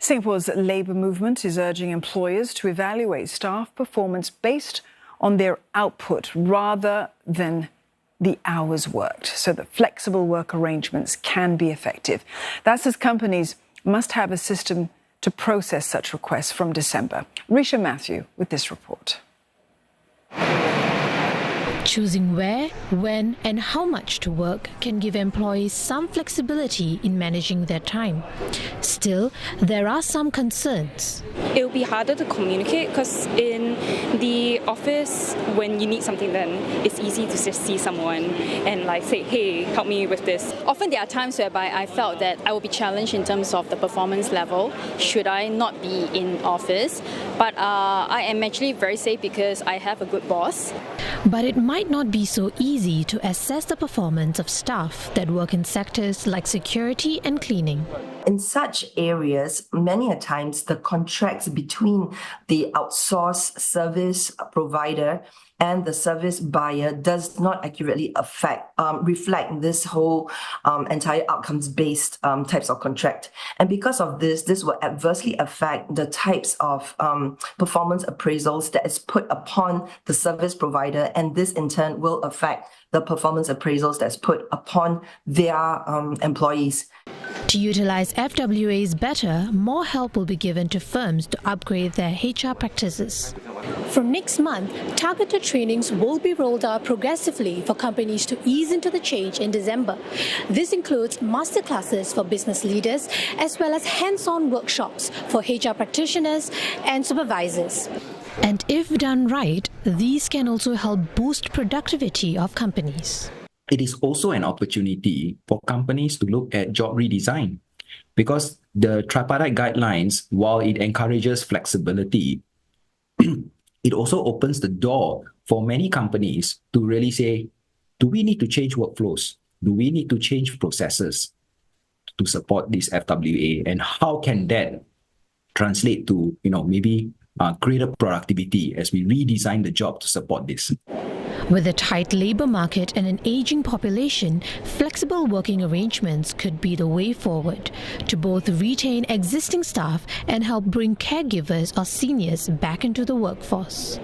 Singapore's labour movement is urging employers to evaluate staff performance based on their output rather than the hours worked, so that flexible work arrangements can be effective. That's as companies must have a system to process such requests from December. Richa Mathew with this report. Choosing where, when and how much to work can give employees some flexibility in managing their time. Still, there are some concerns. It will be harder to communicate because in the office, when you need something, then it's easy to just see someone and say, hey, help me with this. Often there are times whereby I felt that I will be challenged in terms of the performance level should I not be in office. But I am actually very safe because I have a good boss. But it might not be so easy to assess the performance of staff that work in sectors like security and cleaning. In such areas, many a times the contracts between the outsourced service provider and the service buyer does not accurately reflect this whole entire outcomes-based types of contract. And because of this will adversely affect the types of performance appraisals that is put upon the service provider, and this in turn will affect the performance appraisals that's put upon their employees. To utilize FWAs better, more help will be given to firms to upgrade their HR practices. From next month, targeted trainings will be rolled out progressively for companies to ease into the change in December. This includes masterclasses for business leaders as well as hands-on workshops for HR practitioners and supervisors. And if done right, these can also help boost productivity of companies. It is also an opportunity for companies to look at job redesign, because the tripartite guidelines, while it encourages flexibility, it also opens the door for many companies to really say, do we need to change workflows? Do we need to change processes to support this FWA? And how can that translate to, maybe greater productivity as we redesign the job to support this? With a tight labour market and an ageing population, flexible working arrangements could be the way forward to both retain existing staff and help bring caregivers or seniors back into the workforce.